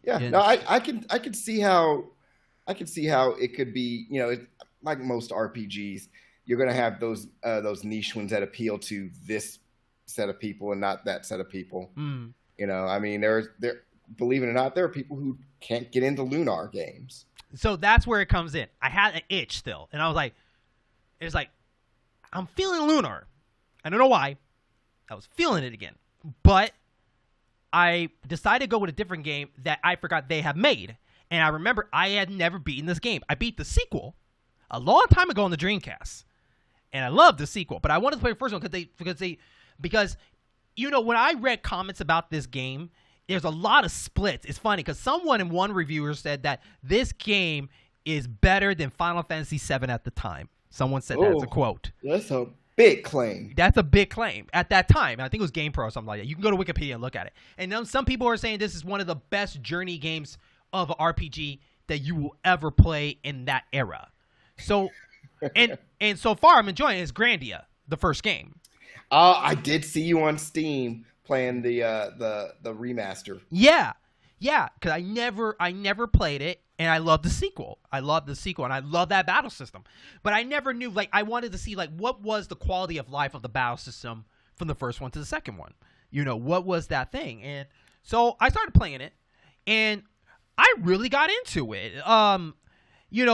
Yeah, no, And I can see how it could be. Like most RPGs, you're gonna have those niche ones that appeal to this set of people and not that set of people. mm, I mean, there, believe it or not, there are people who can't get into Lunar games. so that's where it comes in. I had an itch still, and I was like, it's like I'm feeling Lunar. I don't know why. I was feeling it again, but I decided to go with a different game that I forgot they have made. And I remember I had never beaten this game. I beat the sequel a long time ago on the Dreamcast, and I loved the sequel. But I wanted to play the first one because when I read comments about this game, there's a lot of splits. It's funny because someone in one reviewer said that this game is better than Final Fantasy VII at the time. Someone said that as a Oh, quote. that's a big claim. That's a big claim at that time. I think it was GamePro or something like that. You can go to Wikipedia and look at it. And then some people are saying this is one of the best journey games of RPG that you will ever play in that era. So, and so far I'm enjoying it. It's Grandia, the first game. I did see you on Steam playing the remaster. Yeah, yeah. Because I never played it, and I love the sequel. I love the sequel, and I love that battle system. But I never knew. Like, I wanted to see what was the quality of life of the battle system from the first one to the second one. What was that thing? And so I started playing it, and I really got into it.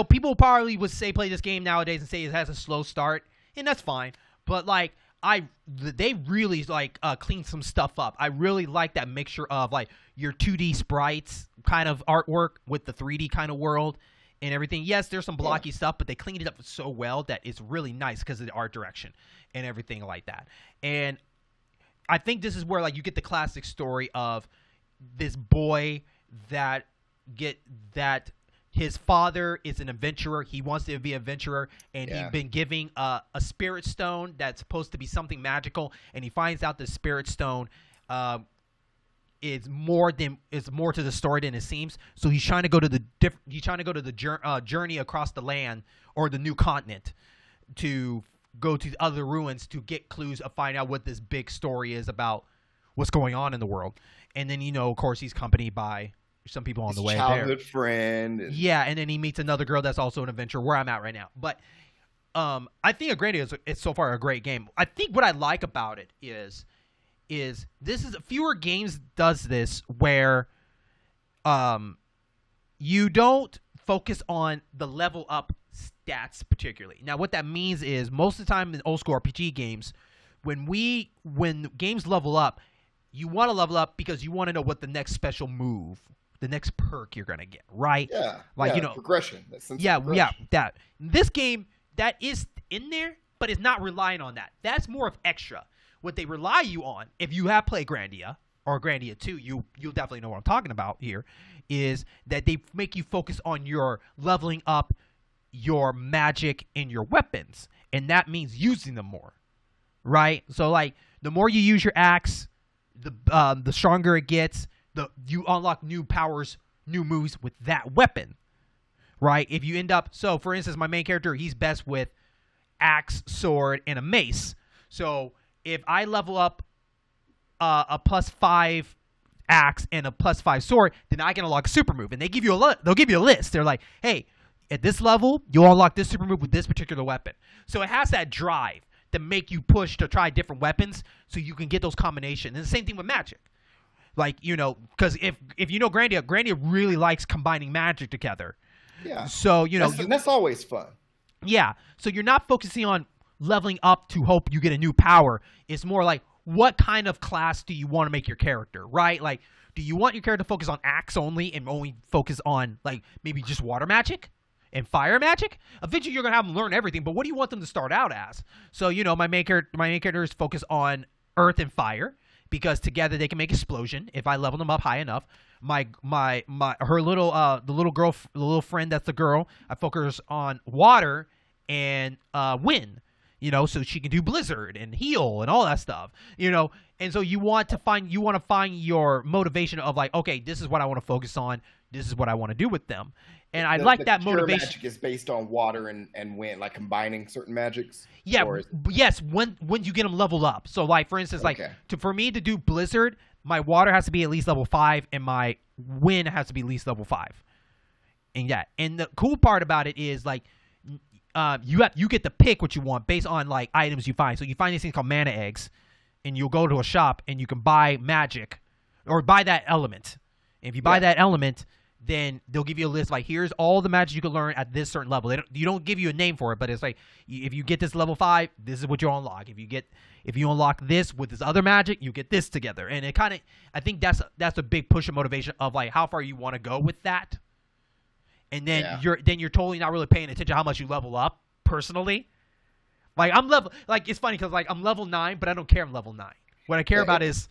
People probably would say play this game nowadays and say it has a slow start, and that's fine. But they really cleaned some stuff up. I really like that mixture of like your 2D sprites kind of artwork with the 3D kind of world and everything. Yes, there's some Yeah, blocky stuff, but they cleaned it up so well that it's really nice because of the art direction and everything like that. And I think this is where you get the classic story of this boy that get that his father is an adventurer. He wants to be an adventurer, and he's yeah, been giving a spirit stone that's supposed to be something magical. And he finds out the spirit stone uh, is more to the story than it seems. So he's trying to go to the journey across the land or the new continent to go to other ruins to get clues to find out what this big story is about what's going on in the world. And then of course he's accompanied by some people on his the way there. childhood friend, and Yeah, and then he meets another girl that's also an adventurer where I'm at right now. But I think A Grandia is so far a great game. I think what I like about it is this is fewer games does this where you don't focus on the level up stats particularly. Now what that means is most of the time in old school RPG games, when games level up, you want to level up because you want to know what the next special move, the next perk you're gonna get, right? yeah, Like yeah, progression. That sense of yeah, progression. that this game that is in there, but it's not relying on that. That's more of extra. What they rely you on, if you have played Grandia or Grandia 2, you'll definitely know what I'm talking about here, is that they make you focus on your leveling up your magic and your weapons, and that means using them more, right? So the more you use your axe, the stronger it gets. You unlock new powers, new moves with that weapon, right? If you end up for instance, my main character, he's best with axe, sword, and a mace. So if I level up a +5 axe and a +5 sword, then I can unlock a super move. And they'll give you a list. They're like, hey, at this level, you'll unlock this super move with this particular weapon. So it has that drive to make you push to try different weapons so you can get those combinations. And the same thing with magic. Because if you know Grandia really likes combining magic together. Yeah, So, that's always fun. yeah. So you're not focusing on leveling up to hope you get a new power. It's more like what kind of class do you want to make your character, right? Like, do you want your character to focus on axe only and only focus on maybe just water magic and fire magic? Eventually you're gonna have them learn everything, but what do you want them to start out as? So, my main character is focused on earth and fire because together they can make explosion if I level them up high enough. Her little the little friend that's the girl, I focus on water and wind, so she can do blizzard and heal and all that stuff, and so you want to find your motivation of okay, this is what I want to focus on, this is what I want to do with them. And I like The that cure motivation. magic is based on water and wind, like combining certain magics, Yeah, or is yes, when you get them leveled up. So for instance, okay. for me to do blizzard, my water has to be at least level 5, and my wind has to be at least level 5. And yeah, and the cool part about it is like you get to pick what you want based on like items you find. So you find these things called mana eggs, and you'll go to a shop and you can buy magic or buy that element. And if you buy that element, then they'll give you a list like here's all the magic you can learn at this certain level. You don't give you a name for it, but it's like if you get this level 5, this is what you unlock. If you unlock this with this other magic, you get this together. And it kind of I think that's a big push of motivation of like how far you want to go with that. And then you're totally not really paying attention to how much you level up personally. Like it's funny because like I'm level 9, but I don't care I'm level 9. What I care about is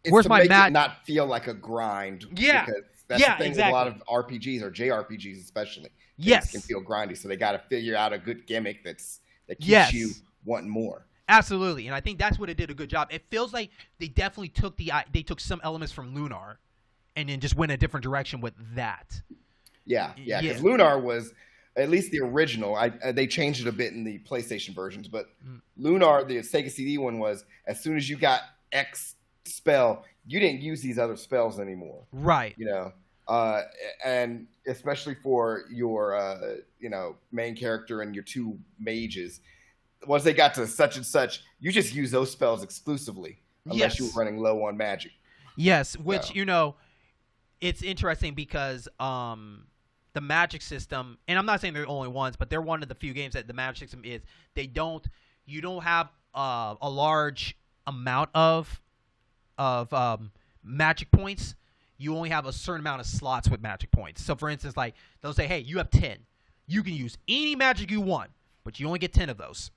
where's my magic not feel like a grind. Yeah. Because that's the thing with a lot of RPGs or JRPGs especially. Things can feel grindy, so they got to figure out a good gimmick that keeps you wanting more. Absolutely, and I think that's what it did a good job. It feels like they definitely took some elements from Lunar, and then just went a different direction with that. Yeah, because Lunar was, at least the original, they changed it a bit in the PlayStation versions, but Lunar, the Sega CD one, was as soon as you got X spell, you didn't use these other spells anymore. Right. And especially for your, main character and your 2 mages, once they got to such and such, you just use those spells exclusively, unless you were running low on magic. Yes, which, it's interesting because the magic system, and I'm not saying they're the only ones, but they're one of the few games that the magic system is, you don't have a large amount of magic points. You only have a certain amount of slots with magic points. So for instance, like they'll say, hey, you have 10. You can use any magic you want, but you only get 10 of those.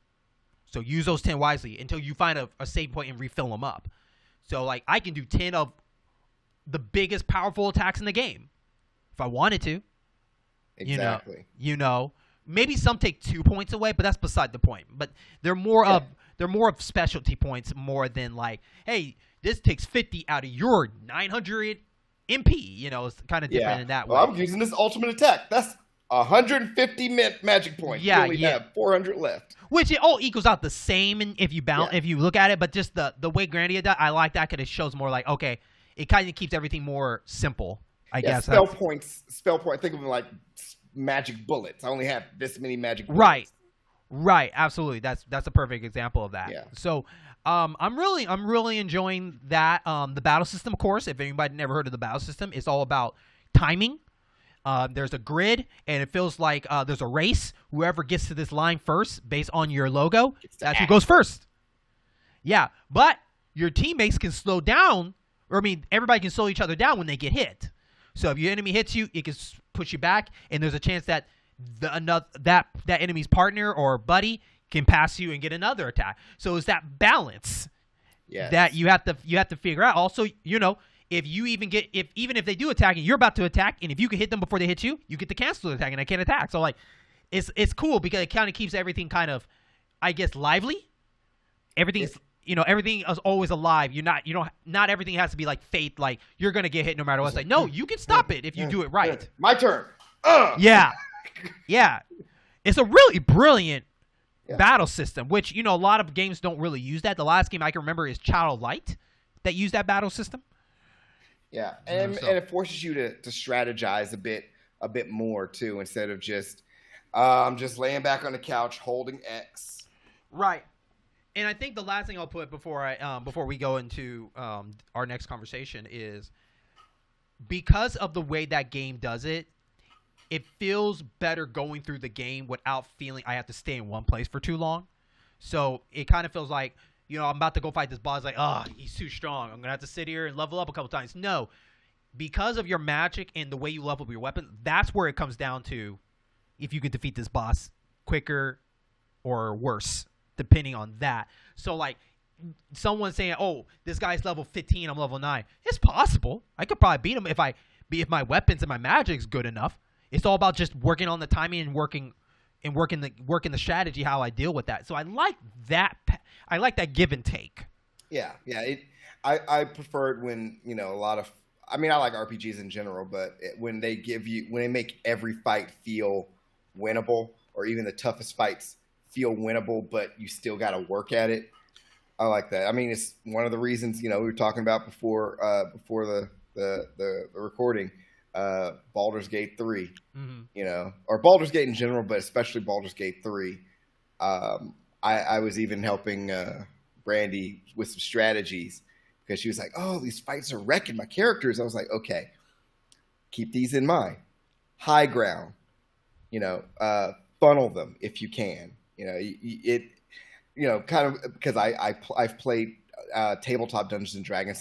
So use those 10 wisely until you find a save point and refill them up. So like I can do 10 of the biggest powerful attacks in the game if I wanted to. Exactly. Maybe some take 2 points away, but that's beside the point. But they're more of specialty points more than like, hey, this takes 50 out of your 900 MP. It's kind of different in that way. Well, I'm using this ultimate attack. That's 150 magic points. You only have 400 left. Which it all equals out the same if you look at it, but just the way Grandia does, I like that because it shows more like, okay, it kind of keeps everything more simple, I guess. Spell point. Think of them like magic bullets. I only have this many magic bullets. Right. Absolutely. That's a perfect example of that. Yeah. So, I'm really enjoying that. The battle system, of course, if anybody never heard of the battle system, it's all about timing. There's a grid, and it feels like there's a race. Whoever gets to this line first, based on your logo, that's who goes first. Yeah, but your teammates can slow down. Or, everybody can slow each other down when they get hit. So if your enemy hits you, it can push you back, and there's a chance that that enemy's partner or buddy can pass you and get another attack. So it's that balance that you have to figure out. Also, if if they do attack and you're about to attack, and if you can hit them before they hit you, you get to cancel the attack and they can't attack. So like, it's cool because it kind of keeps everything kind of, I guess, lively. Everything's everything is always alive. Not everything has to be like fate. Like you're gonna get hit no matter what. It's like no, you can stop it if you do it right. My turn. Yeah. It's a really brilliant battle system, which a lot of games don't really use that. The last game I can remember is Child of Light that used that battle system. Yeah, and it forces you to strategize a bit more too, instead of just laying back on the couch holding X. Right. And I think the last thing I'll put before we go into our next conversation is because of the way that game does it, it feels better going through the game without feeling I have to stay in one place for too long. So it kind of feels like, I'm about to go fight this boss. Like, he's too strong. I'm going to have to sit here and level up a couple times. No, because of your magic and the way you level up your weapon, that's where it comes down to if you can defeat this boss quicker or worse, depending on that. So, like, someone saying, this guy's level 15, I'm level 9. It's possible. I could probably beat him if my weapons and my magic's good enough. It's all about just working on the timing and working the strategy, how I deal with that. So I like that. I like that give and take. Yeah. I prefer it when a lot of. I like RPGs in general, but when they make every fight feel winnable, or even the toughest fights feel winnable, but you still got to work at it. I like that. I mean, it's one of the reasons we were talking about before the recording. Baldur's Gate 3, Hmm. or Baldur's Gate in general, but especially Baldur's Gate 3. I was even helping Brandy with some strategies because she was like, "Oh, these fights are wrecking my characters." I was like, "Okay, keep these in mind. High ground, funnel them if you can. Kind of because I've played tabletop Dungeons and Dragons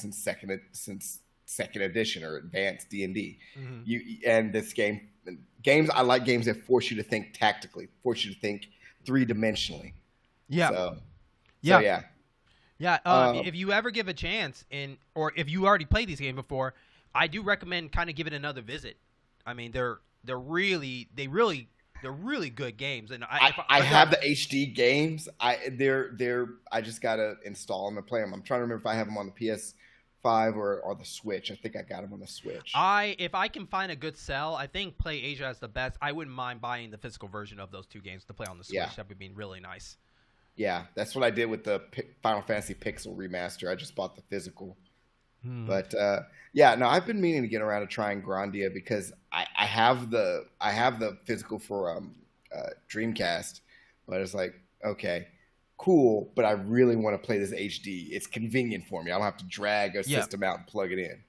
since second edition or advanced D&D. Hmm. And this games I like games that force you to think tactically, force you to think three dimensionally. Yeah, So yeah, yeah. yeah. Um, If you ever give a chance, or if you already played these games before, I do recommend kind of give it another visit. I mean, they're really good games, and I, if I I got have the HD games. I just gotta install them and play them. I'm trying to remember if I have them on the PS5 or the Switch. I think I got them on the Switch. if I can find a good sell, I think Play Asia is the best. I wouldn't mind buying the physical version of those two games to play on the Yeah, Switch. That would be really nice. yeah, that's what I did with the Final Fantasy Pixel remaster. I just bought the physical. Hmm. But yeah, no, I've been meaning to get around to trying Grandia because I have the physical for Dreamcast, but it's like okay, cool, but I really want to play this HD. It's convenient for me. I don't have to drag a Yeah, system out and plug it in.